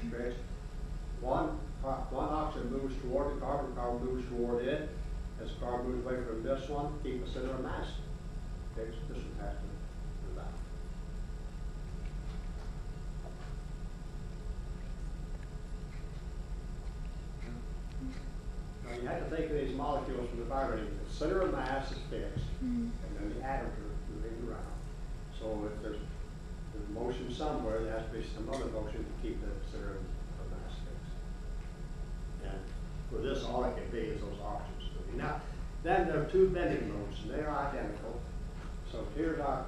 stretch. One oxygen moves toward the carbon moves toward it. As the carbon moves away from this one, keep the center of mass fixed. This one has to move out. Now you have to think of these molecules from the vibrating. The center of mass is fixed, and then the atoms are moving around. So if there's motion somewhere, there has to be some other motion to keep the center of mass fixed. And for this, all it can be is those oxygens moving. Now, then there are two bending modes, and they're identical. So here's our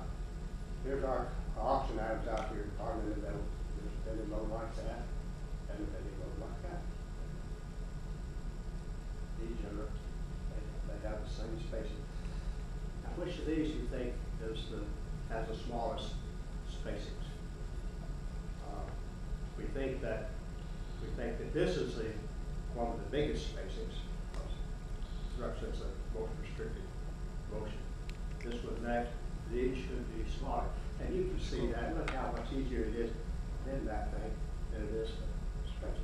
oxygen atoms out here, carbon in the middle. There's a bending mode like that, and a bending mode like that. These are, they have the same spacing. Now, which of these you think has the smallest spacings? We think that this is one of the biggest spacings. Represents the most restricted motion. This one next, these should be smaller. And you can see that. Look how much easier it is to bend that thing than it is to stretch it.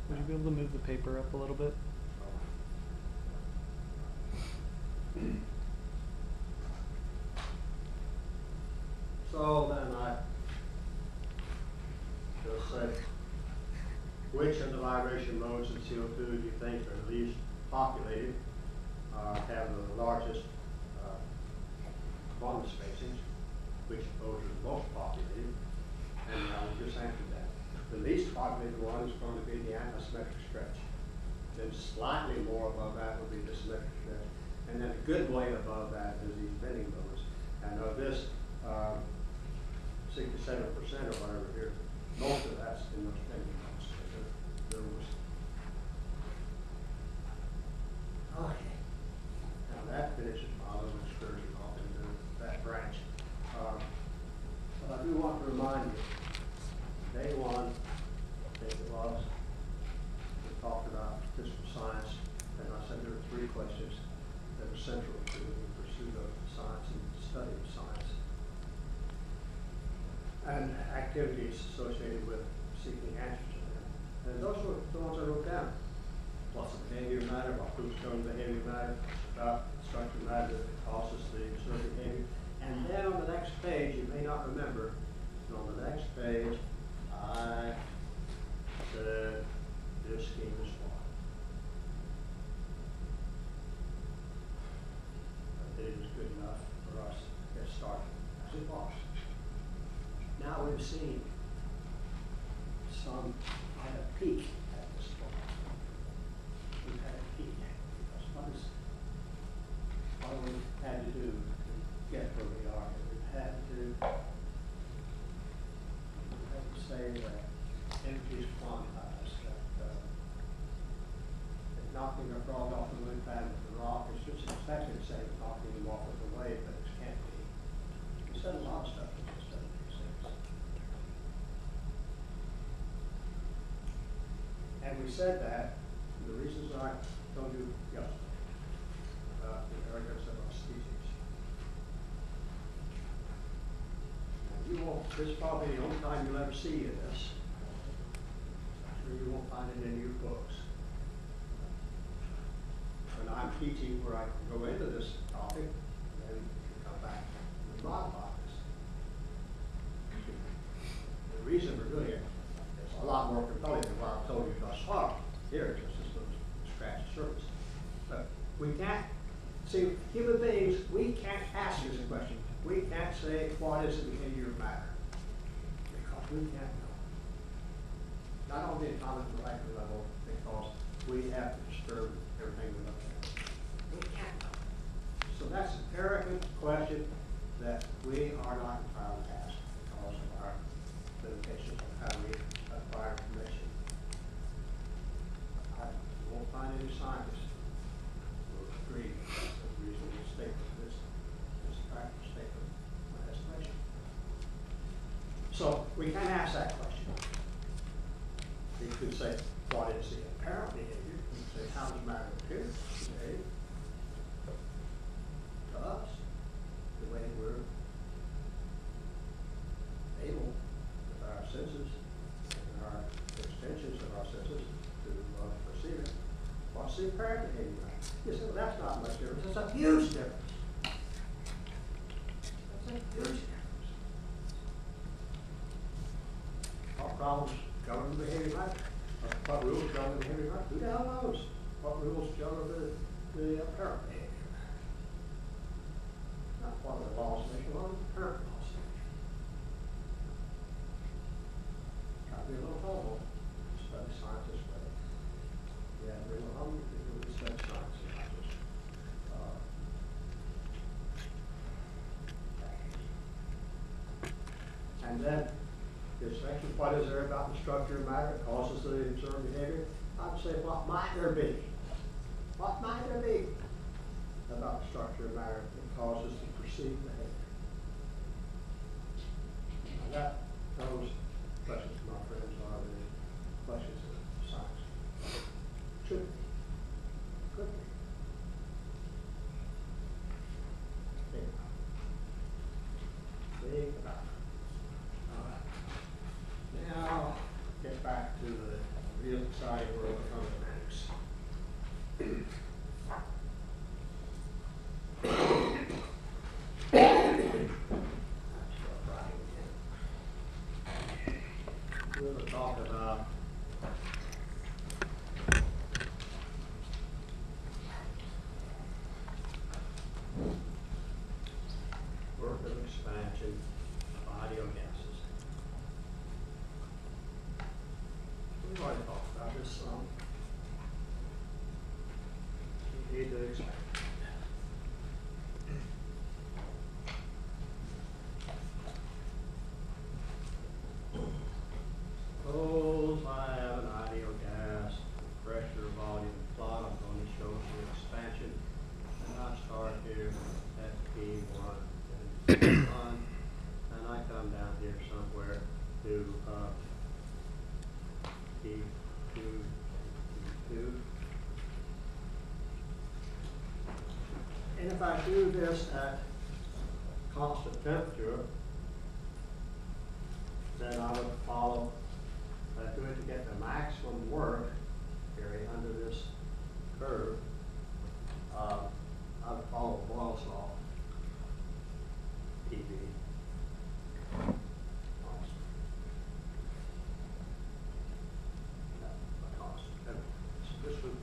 Would you be able to move the paper up a little bit? So then I just say, which of the vibration modes in CO2 do you think are least populated, have the largest quantum spacings, which of those are the most populated? And I will just answer that. The least populated one is going to be the antisymmetric stretch. Then slightly more above that would be the symmetric stretch. And then a good way above that is these bending modes. And of this 67% or whatever here, most of that's in those bending modes. Okay. Now that finishes my little excursion off into that branch. But I do want to remind you, day one, I think it was, we talked about physical science, and I said there were 3 questions that are central to the pursuit of science and the study of science, and activities associated with seeking answers to them. And those were the ones I wrote down. What's the behavior matter, what proves shown behavior matter, about structure matter that causes the observed behavior. And then on the next page, you may not remember, but on the next page, I said this scheme is flawed. I think it was good enough for us to get started, as it was. Now we've seen some at a peak at this point. We've had a peak because what we've had to do to get where we are, we've had to say that energy is quantized, that knocking a frog off the moon pad with a rock is just exactly the same as knocking them off with a wave, but it can't be. We said a lot of stuff in this study. And we said that, the reasons I told you yesterday about the arrogance of our species. Now, you won't, this is probably the only time you'll ever see this. I'm sure you won't find it in your books. When I'm teaching where I can go into this topic, and then come back and modify this. The reason we're doing it is a lot more compelling than what I've told you thus far. Here, just this little scratch surface. But we can't, see, human beings, we can't ask this question. We can't say, what is the behavior of matter? Because we can't know. Not only at atomic molecular level, because we have to disturb everything we look at. We can't know. So that's an arrogant question that we are not entitled to ask because of our limitations on how we acquire information. I won't find any scientists who will agree that's a reasonable statement. This is a practical statement, my estimation. So we can ask that question. We could say, what is the apparent behavior? We could say, how does matter appear today to us? The way we're able, with our senses and the apparent behavior factor. You say, well, that's not much difference. It's a huge difference. That's a huge difference. What problems govern the behavior factor? What rules govern the behavior factor? Who the hell knows? What rules govern the apparent behavior? Not what the laws make, but what the apparent laws make. Try to be a little humble. Study science this way. Yeah, be a little humble. You can study science and not just and then this section, what is there about the structure of matter that causes the observed behavior? I'd say, what might there be? What might there be about the structure of matter that causes the perceived behavior? Now those questions, my friends, are the questions of science. Should be. Could be. Think about it. All right. Now, get back to the real exciting world of mathematics. We're going to talk about work of expansion of ideal gases. We've already talked about this some. You need to expand. Suppose I have an ideal gas, pressure, volume, plot. I'm going to show the expansion. And I start here at P1 and P1, and I come down here somewhere to P2, P2. And if I do this at constant temperature, then I would follow, if I do it to get the maximum work area under this curve, I would follow Boyle's law, PV. This would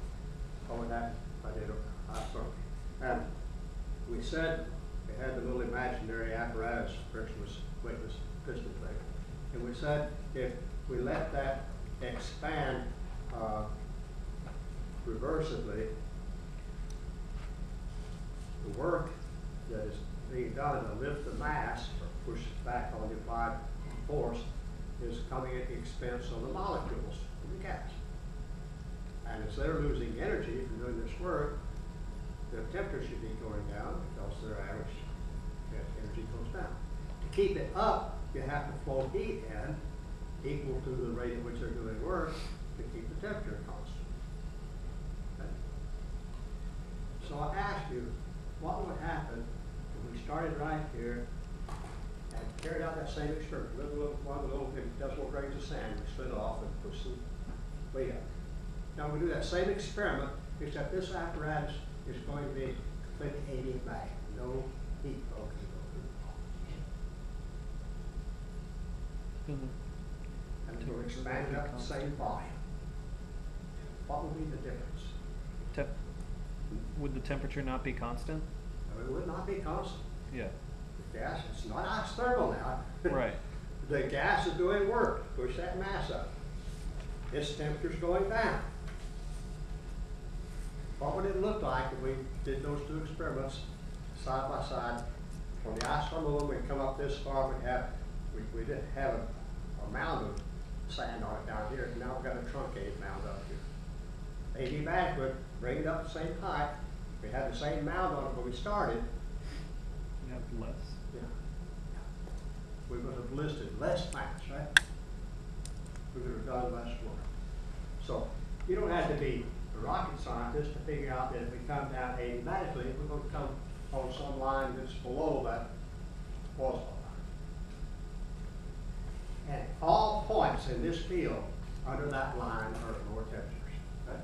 cover that if I did and we said we had the little imaginary apparatus, friction was witness piston thing. And we said if we let that expand reversibly, the work that is being done to lift the mass or push back on the applied force is coming at the expense of the molecules in the gas. And as they're losing energy from doing this work, their temperature should be going down because their average energy goes down. To keep it up, you have to flow heat in equal to the rate at which they're doing work to keep the temperature constant. Okay? So I asked you, what would happen if we started right here and carried out that same experiment? One of the little decimal grains of sand, we split off and push the weight up. Now we do that same experiment, except this apparatus is going to be completely adiabatic, no heat flow can go through. And we'll expand it up the same volume. What would be the difference? Would the temperature not be constant? No, it would not be constant. Yeah. The gas, it's not isothermal now. Right. The gas is doing work, push that mass up. Its temperature's going down. What would it look like if we did those two experiments side by side? On the isothermal one, we'd come up this far, we did have a mound of sand on it down here, and now we've got a truncated mound up here. Adiabatic would bring it up the same height. We had the same mound on it when we started. You have less. Yeah. We would have listed less mass, right? We would have done less work. So you don't have to be a rocket scientist to figure out that if we come down adiabatically, we're going to come on some line that's below that Poisson line. And all points in this field under that line are at lower temperatures. Okay?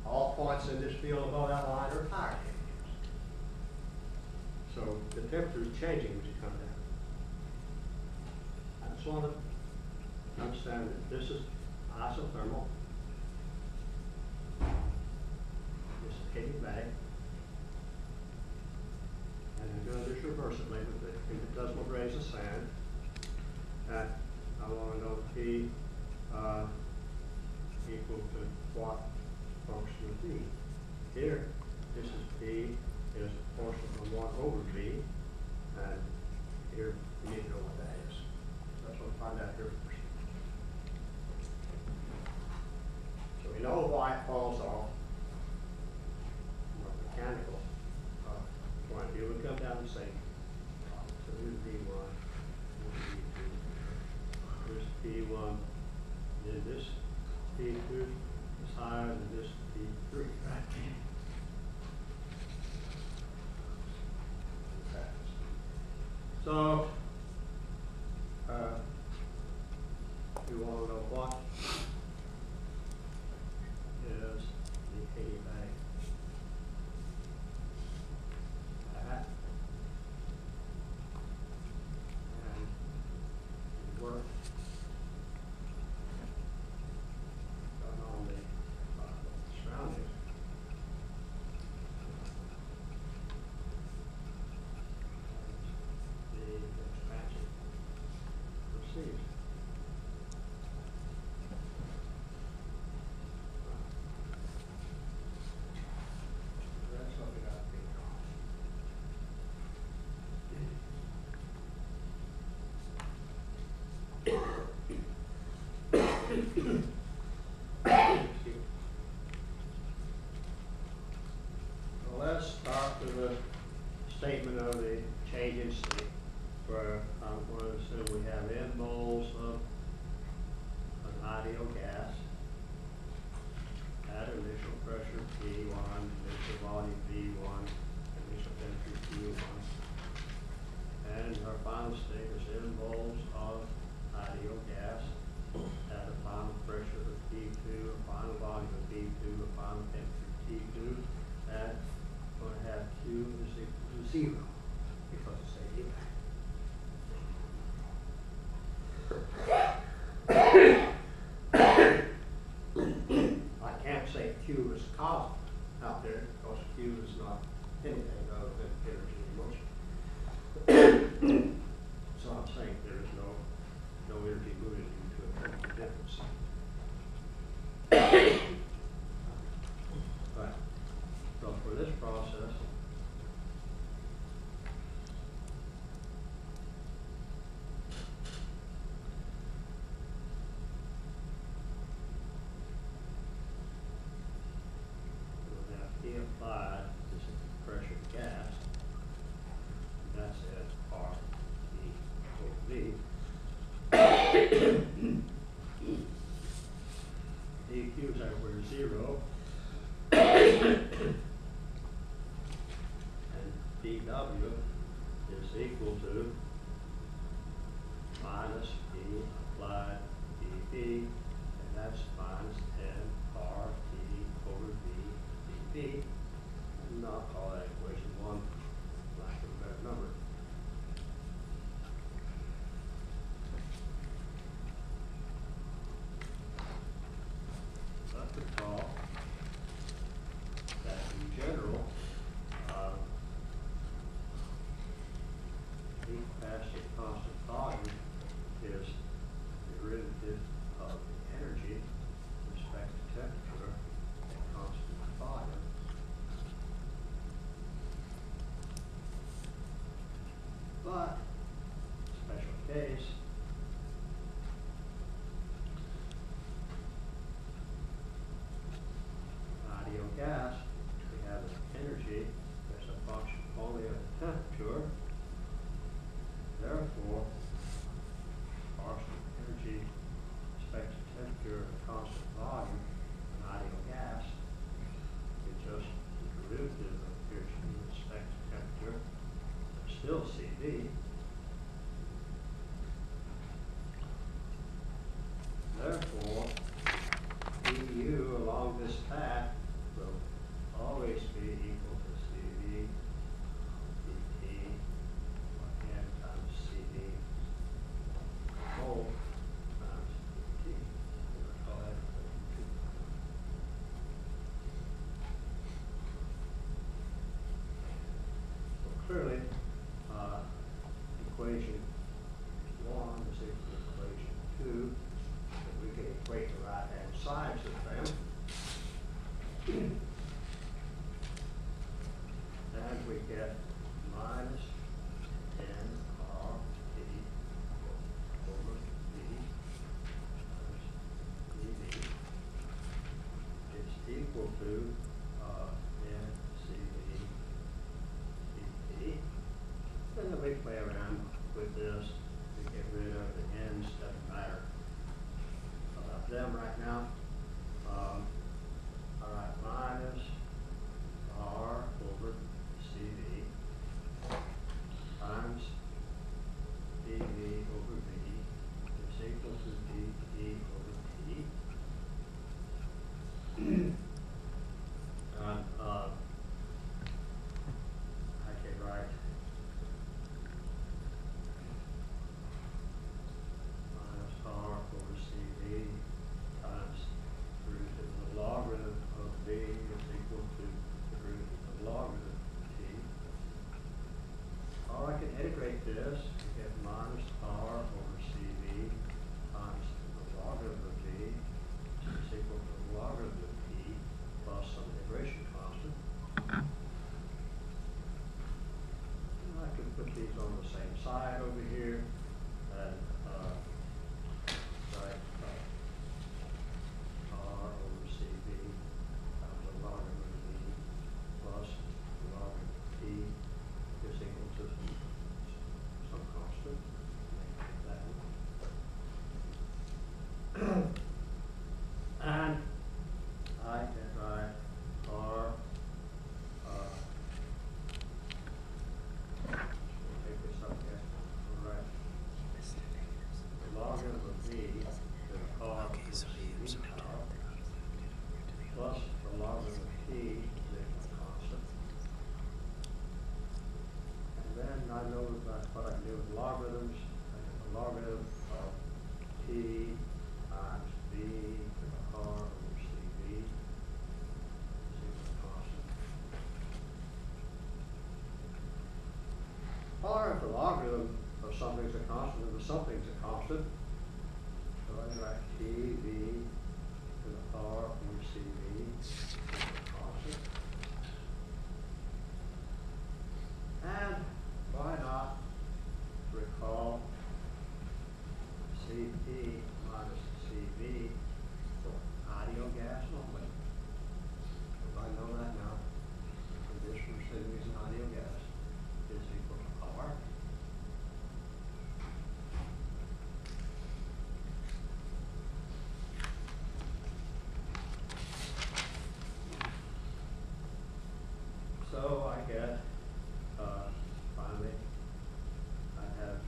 All points in this field above that line are tire temperatures. So the temperature is changing as you come down. I just want to understand that this is isothermal. This is heated back. And I'm going to just reverse it later, but if it doesn't raise the sand, and I want to know P equal to what function of V. Here, this is P is proportional to 1 over V, and here we need to know what that is. So that's what we'll find out here first. So we know why it falls off from a mechanical point of view. We come down and say, so here's V1, here's V2, here's P1, then this P2 is higher than this P3, right? So, we want to know what is the adiabatic at and work done on the surroundings. The expansion proceeds. That's what we got to think on. Well, let's start with a statement of the change in state, where I'm going to assume we have n moles of an ideal gas at initial pressure P1, initial volume V1, initial temperature P1, and our final state is n moles of ideal gas at a final pressure of P2, a final volume of V2, a final temperature T2, and we're going to have Q is equal to 0 because it's adiabatic. I can't say Q is constant out there because Q is not anything other than energy in motion. So I'm saying there is no energy moving due to a temperature difference. Right. So for this process, we'll have P applied, this is the pressure of gas, that's at R E over V. dQ is everywhere 0. And dW is equal to minus P applied dP, and that's minus n RT over V dP. And not call that equation 1, lack of a better number. Left to call clearly, equation one is equal to equation two, and we can equate the right-hand sides of them. And we get minus 10RT over V times dV is equal to NCV dT. And then we play around with this to get rid of the n's, doesn't matter about them right now. All right, minus R over CV times dV over V is equal to dt over T. And I can write minus R over CV times the root of the logarithm of V is equal to the root of the logarithm of T. Or I can integrate this to get minus R over CV times the logarithm of V is equal to the logarithm of T plus some integration constant. And I can put these on the same side over here and write R over CV times the logarithm of V plus the logarithm of T is equal to some constant. That one. And I can write R, take this up here, all right. The logarithm of V to the R over CV plus the logarithm of T is equal to constant. And then I know that what I can do with logarithms, I get the logarithm of T times V to the R over CV is equal to constant. Or if the logarithm of something's a constant, then something's a constant. So I write TV to the R over CV is equal to constant. And why not recall Cp minus Cv for ideal gas only? If I know that now, the condition for Cv is an ideal gas is equal to R. So I get, finally, I have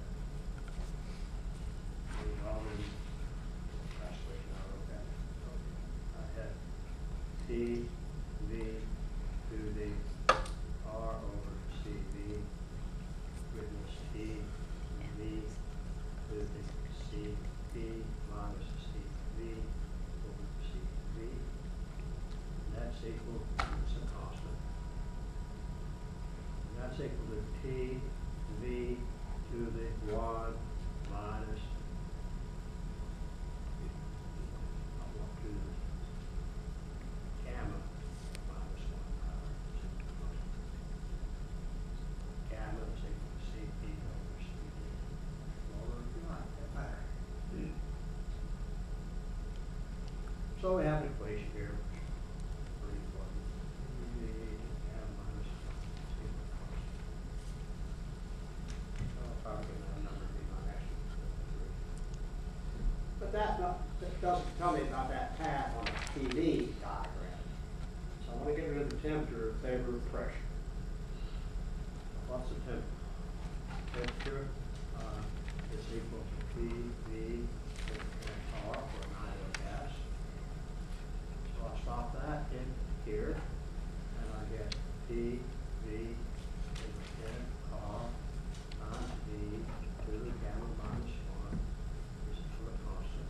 the already, actually, no, okay. I have T, V to the R over CV, goodness, T, V to the CP minus CV over CV. And that's equal, it's a constant. And that's equal to T, V to the 1 minus, I want to gamma minus 1 power. Gamma is equal to CP over CV. Well, if you like that better. So we have an equation here. Pretty important. Gamma minus 1 is equal to constant. Probably that number be my actual. But that doesn't tell me about that path on the TV diagram. So I want to get rid of the temperature in favor of pressure. What's the temperature? Temperature is equal to PV R for an ideal gas. So I stop that in here, and I get PV R times V to the gamma minus 1 is equal to constant.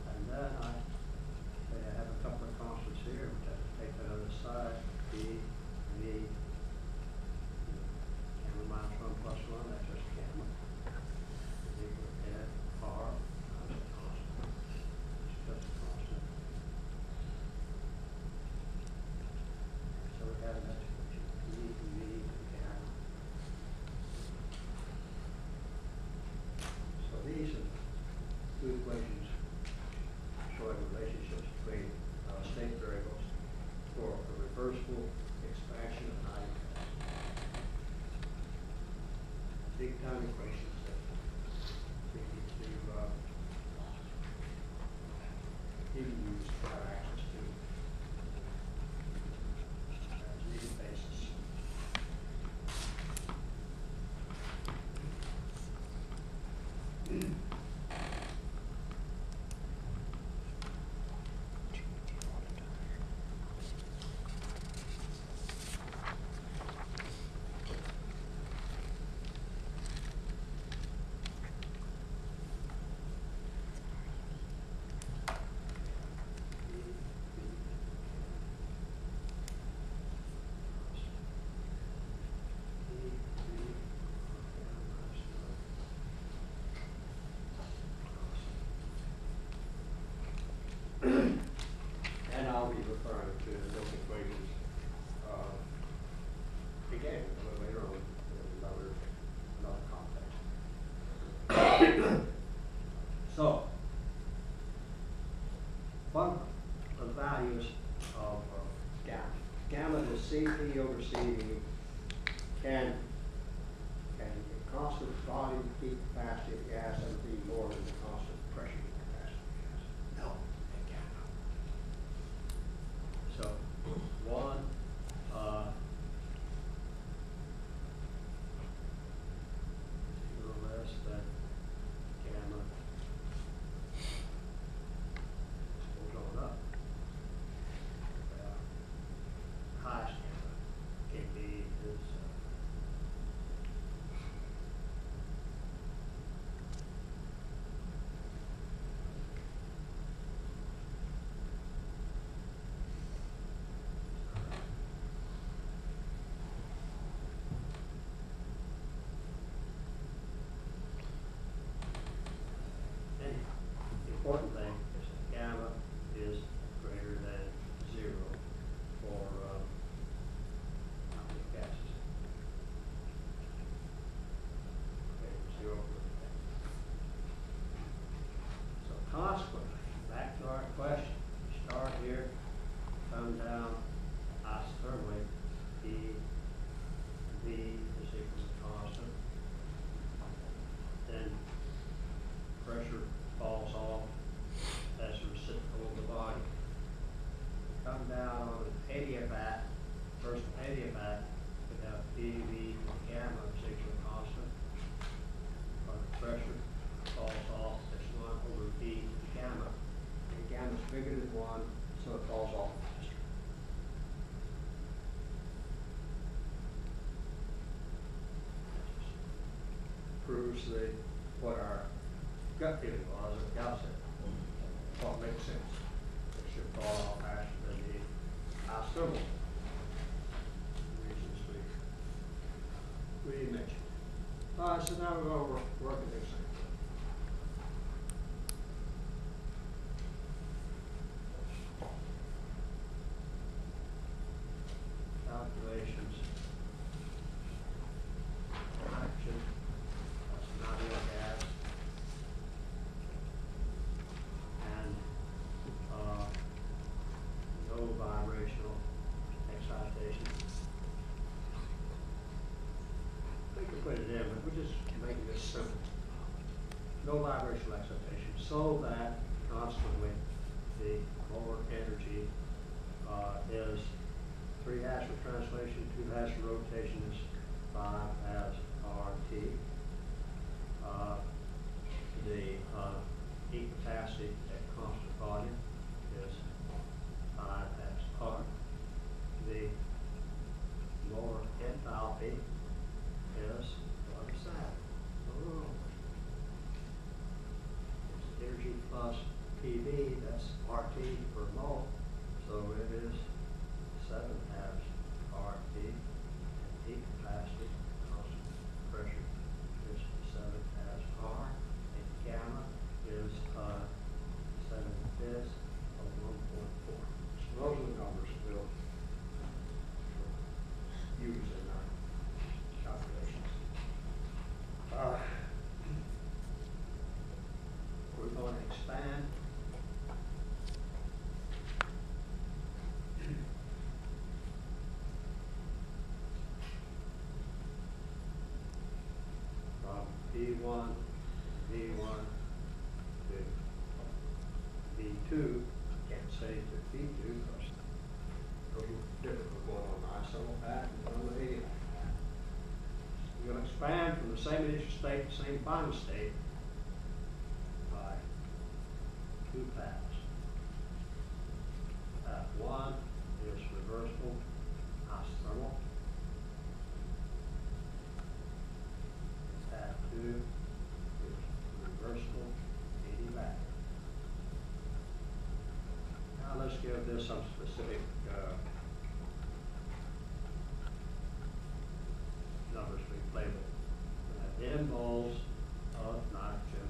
And then I have a couple of constants here, which I have to take that other side, P, V, receiving can the constant volume heat capacity of gas ever be more than the constant pressure heat capacity of gas? No, it cannot. So, one, zero less than gamma goes on up. Highest gamma can be is anyhow, the important thing is that gamma is greater than zero for alkylic gases. Greater than zero for the So consequently, back to our question, we start here, come down isothermally, V is equal to constant. Then pressure falls off as a reciprocal of the volume. Come down on the adiabat, first adiabat, we have PV gamma is equal to constant. Or the pressure falls off as 1 over V gamma. And gamma is bigger than 1, so it falls off faster. Proves what our gut feeling was at the outset. What makes sense. It should fall off faster than the isothermal reasons we mentioned. So now we're going to work at this thing. Calculations. Nitrogen. That's an ideal gas. And no vibrational excitation. We can put it in, but we're just making this simple. No vibrational excitation, so that constantly the molar energy is 3 hash for translation, 2 hash for rotation is 5 as RT. The heat capacity at constant volume is 5 as R. The molar enthalpy is what is that? Oh. It's energy plus PV, that's RT per mole. So it is 7 halves RT. And heat capacity, constant pressure, is 7 halves R. And gamma is 7/5 of 1.4. So those are the numbers we'll use in our calculations. We're going to expand from V1 to V2. Can't say to V2 because those are different from going on the isotope path and on the adiabatic path. We're going to expand from the same initial state to the same final state by 2 paths. Path 1 is reversible isothermal. Path 2 is reversible adiabatic. Now let's give this some specific numbers we play with. We have N moles of nitrogen,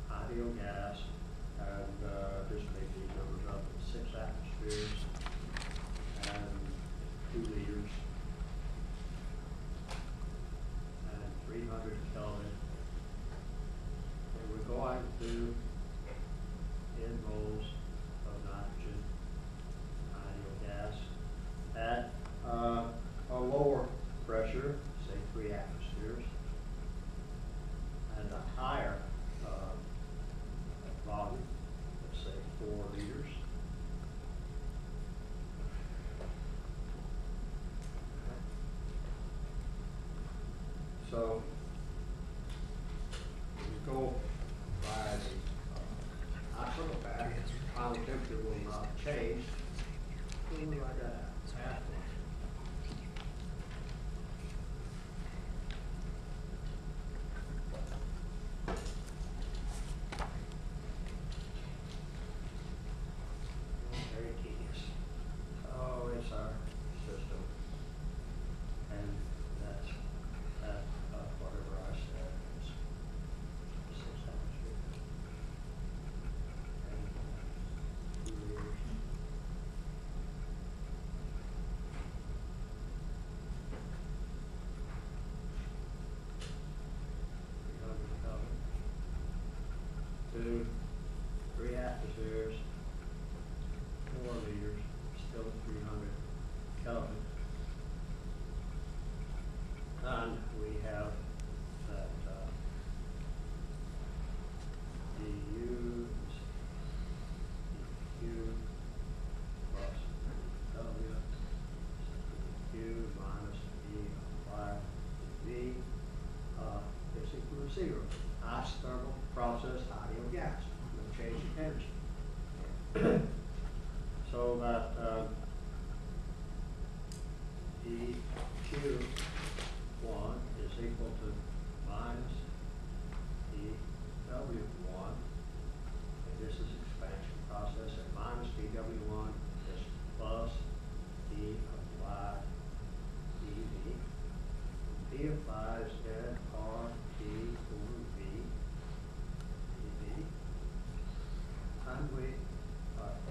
ideal gas, and just make these numbers up at 6 atmospheres and 2 liters and 300 Kelvin. And we're going to N moles of nitrogen, ideal gas, at So, if you go by the hospital back, final temperature will not change. We'll write that out. Half one. Very tedious. Oh, it's our system. And that's, whatever I said is 600 years. And 2 years. Two, 3 atmospheres, 4 liters, still at 300 Kelvin. And we have that du is Q plus W Q minus E applied to V is equal to 0. Isothermal process, ideal gas, no change in energy. So that EQ1 is equal to minus EW1. And this is expansion process, and minus EW1 is plus E applied EV. P applied is then RT over V. EV. And we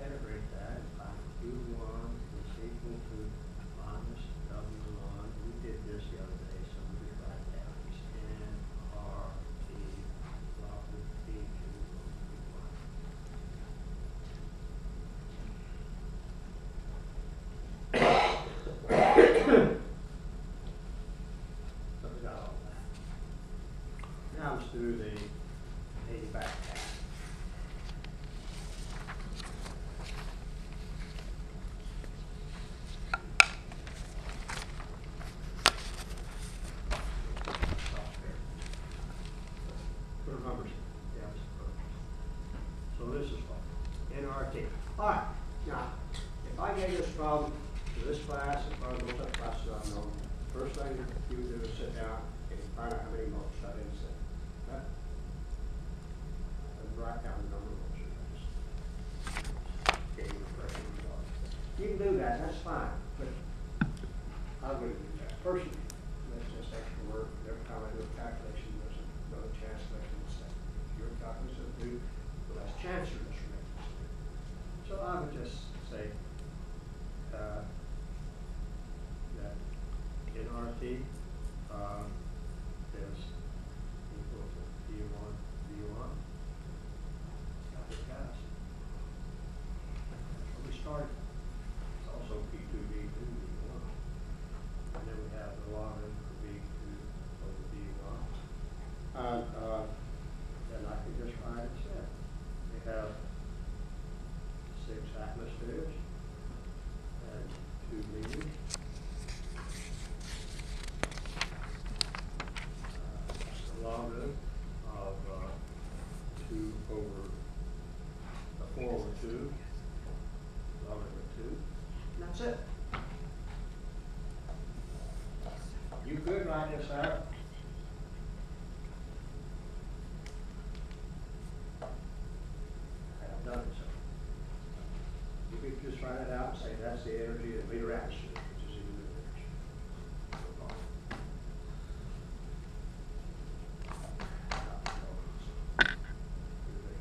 integrate that and find Q1 is equal to minus W1. We did this the other day, so we can write it down. It's NRT log of P2 over P1. So we got all that. Now let's do the 80 back tap. Put numbers in. Yes. So this is what NRT. All right. Now, if I gave this problem to this class, as far as most other classes I know, first thing you do is sit down and find out how many moles I didn't say. Okay? And write down the number of moles you use. Okay, you can do that, that's fine, but I wouldn't do that. Personally, that's just extra work. Every time I do a calculation, there's another chance to make a mistake. Your calculation is due, the less chance you're going to make a mistake. So I would just say that NRT is equal to P1 V1. Got it, guys? That's where we started. It's also P2 V2 V1. And then we have the log for V2 over V1. And then I can just write it set. We have 6 atmospheres and 2 liters. That's the logarithm of 2 over 4 over 2, logarithm of 2, and that's it. You could write this out. I have done it so. You could just write it out and say that's the energy of meter atmosphere, which is even the energy.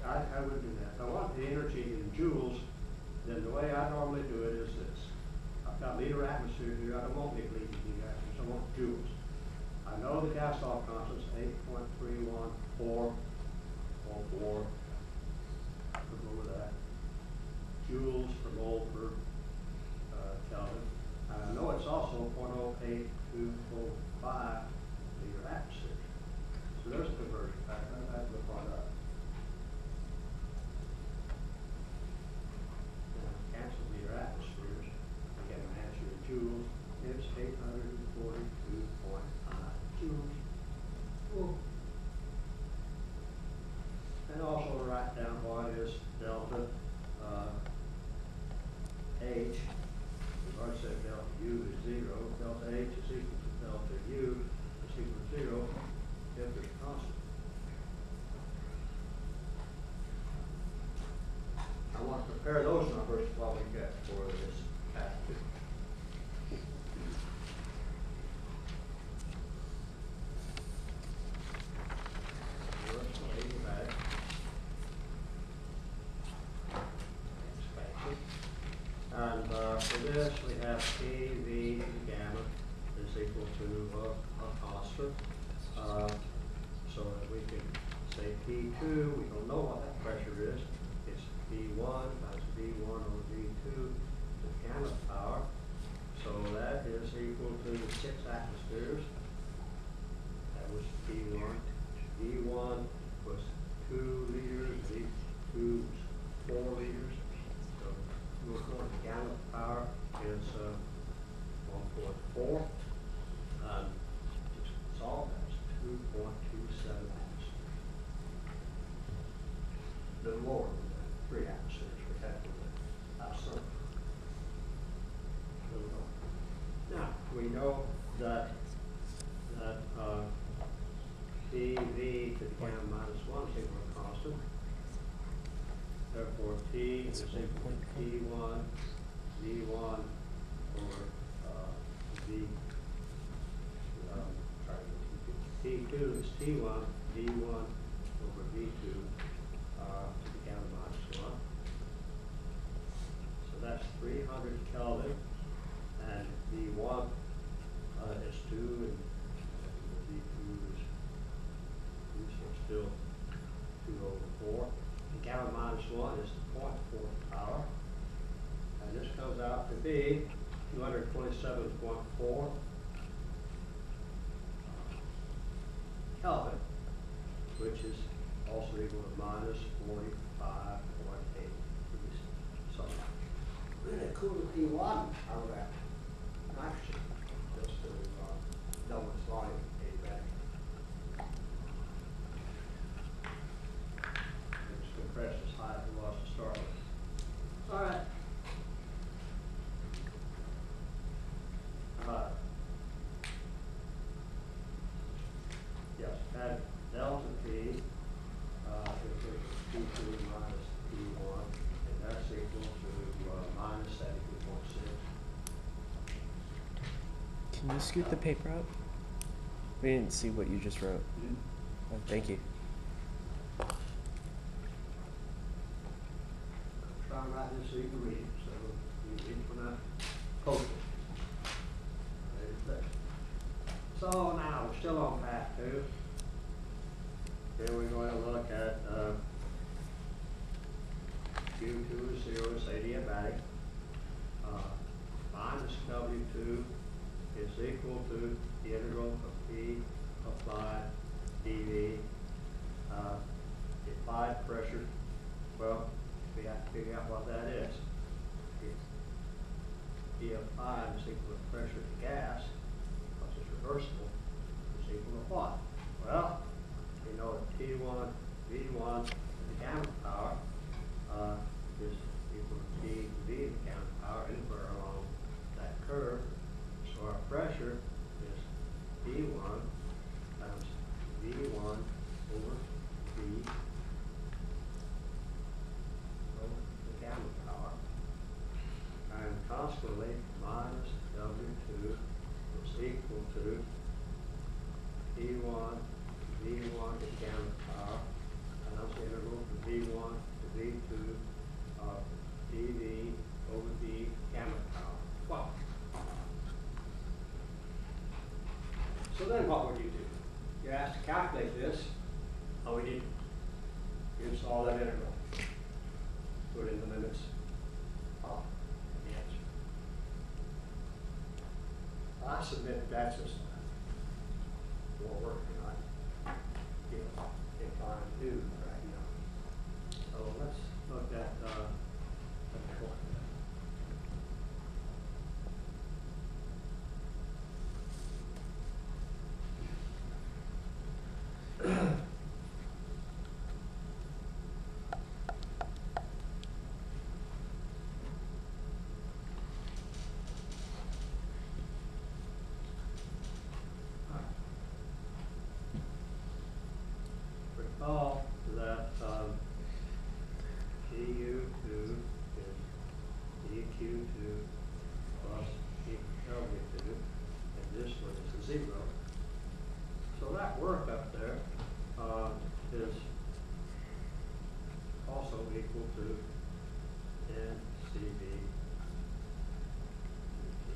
I would do that. If I want the energy in joules, then the way I normally do it is this. I've got liter atmosphere here. I don't want big liters in atmosphere. I want joules. I know the gas-off constant's 8.314 or 4. Remember that. Joules per mole per Kelvin. And I know it's also 0.08245 liter atmosphere. So there's a conversion factor. I have to look on that. Cancel liter atmospheres. I get an answer in joules. It's 842.5 joules minus delta, H. We've already said delta U is 0. Delta H is equal to delta U is equal to 0 if there's a constant. I want to compare those numbers to what we get for this path 2. And for this, we have P, V, and gamma is equal to a constant. So that we can say P2, we don't know what that pressure is. It's V1 times V1 over V2 to the gamma power. So that is equal to 6 atmospheres. That was P1. V1 was 2 liters, V2 was 4 liters. So we're going to gamma power is 1.4. To solve that is 2.27 atmospheres. A little lower than the 3 atmospheres we had for the sun. A little lower. Now, we know that PV to the gamma minus 1 is equal to constant. Therefore, T is equal to T1, V1 over V. T2 is T1, V1 over V2 to the gamma minus 1. So that's 300 Kelvin, and V1 is 2, and V2 is 2, so it's still 2 over 4. The gamma minus 1 is the 0.4 power, and this comes out to be 227.4 Kelvin, which is also equal to minus 45.8 degrees Celsius. We're going to cool the P1 out of that nitrogen just to double its volume back. It's compressed as high as it was to start with. All right. Yes, add delta P is equal to P2 minus P1, and that's equal to minus 72.6. Can you scoot the paper up? We didn't see what you just wrote. Oh, thank you. Try and write this so you can read it, so you read when I post it. So now we're still on path 2. Here we're going to look at Q2 is 0, it's adiabatic. Minus W2 is equal to the integral of P applied dV. Applied pressure, well, we have to figure out what that is. P applied is equal to pressure to gas, which is reversible, is equal to what? Well, we know that T1, V1, the gamma power is equal to T, V, the gamma power, anywhere along that curve. So our pressure is P1 times V1 over V over the gamma power. And consequently, minus W2 is equal to P1, V1 to gamma power, and that's the integral from V1 to V2 of dV over the gamma power. Wow. So then what would you do? You're asked to calculate this. All we did is solve that integral. Put in the limits of the answer. I submit that's just more work than I feel inclined to do right now. So let's look at equal to NCV dt.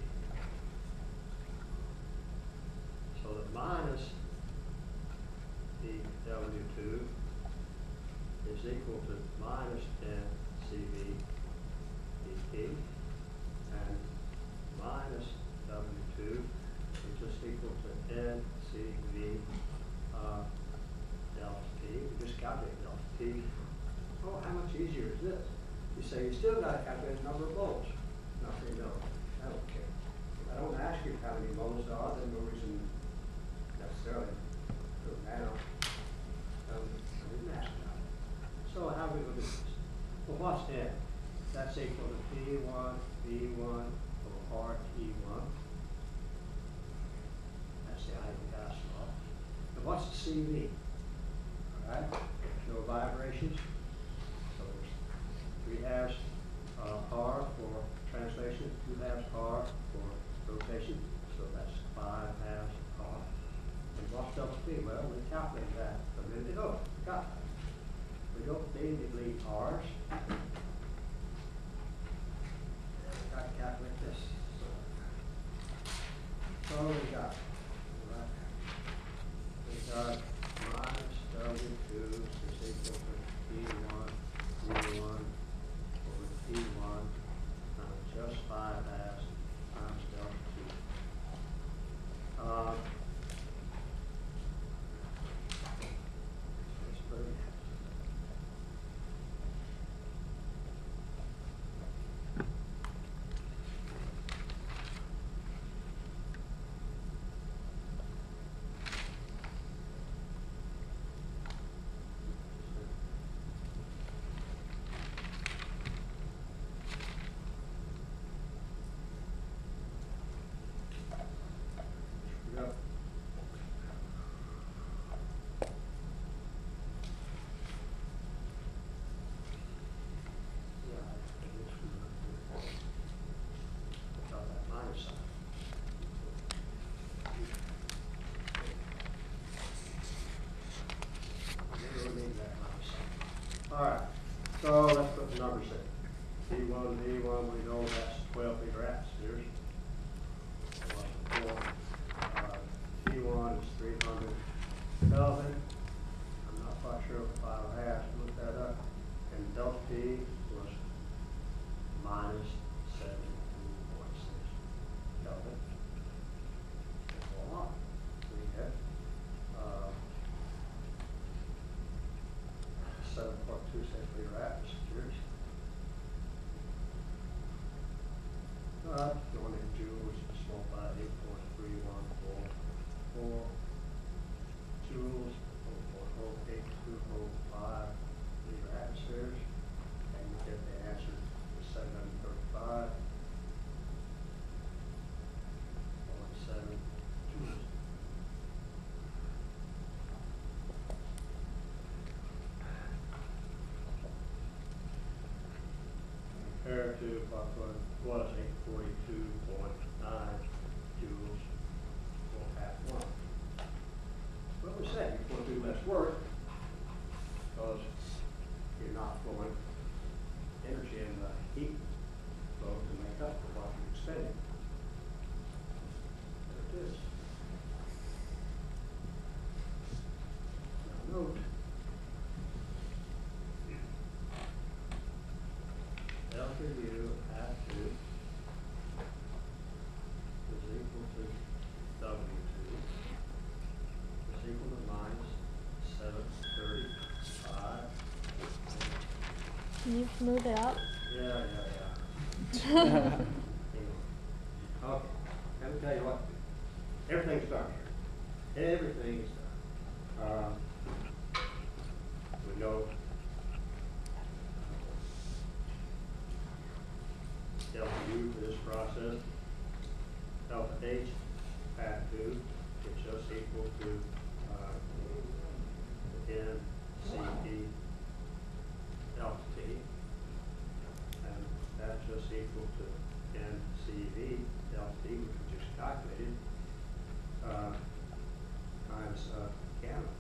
So that minus dW2 is equal to minus NCV dt, and minus W2 is just equal to NCV delta T. We just calculate delta T. Oh, how much easier is this? You say you still got to calculate the number of moles. No, you don't. I don't care. If I don't ask you how many moles there are, then no reason necessarily to do it now. I didn't ask about it. So how are we going to do this? Well, what's N? That's equal to P1, V1 over RT1. That's the ideal gas law. And what's the CV? All right, no vibrations. So there's 3/2 R for translation, 2/2 R for rotation. So that's 5/2 R. And what's delta P? Well, we calculated that a minute ago. Got that. We don't need to delete R's. Got to calculate this. So we got, right? We got minus W2 is equal to P1, V1 over P1 times just 5/2 times delta T. Let's put it. Yep. Yeah, without that minus sign. Never really need that minus sign. All right, so let's put the numbers in. V1, we know that's 12 meter atmospheres. P1 is 300 Kelvin. I'm not quite sure if 5/2, look that up. And delta T was minus 17.6 Kelvin. Hold on. We have 7.2 centimeter atmospheres. Going in joules, small by 8.3144 joules, 0.08205 liter atmospheres, and you get the answer is 735.7 joules. Compared to what was 842.9 joules for half one. Well, we said you're going to do less work because you're not flowing energy in the heat flow to make up for what you're expending. There it is. Now note, delta U at 2 is equal to W2 is equal to minus 735. Can you move it up? Yeah. Okay, let me tell you what, everything's done here. Everything is done. We know delta U for this process, delta H at 2 is just equal to NCP delta T, and that's just equal to NCV delta T, which we just calculated, times gamma.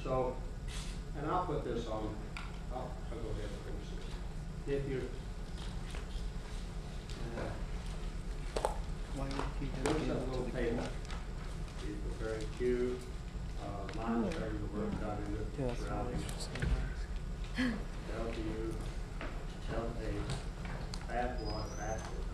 So, and I'll put this on, I'll go ahead and finish this. If you, Why would he have here's to a give it little to the table. girl? You prepare a cue, lines there, the work done in it, Yeah, that's what I surrounding. was just saying. Tell you, tell a path one, path two.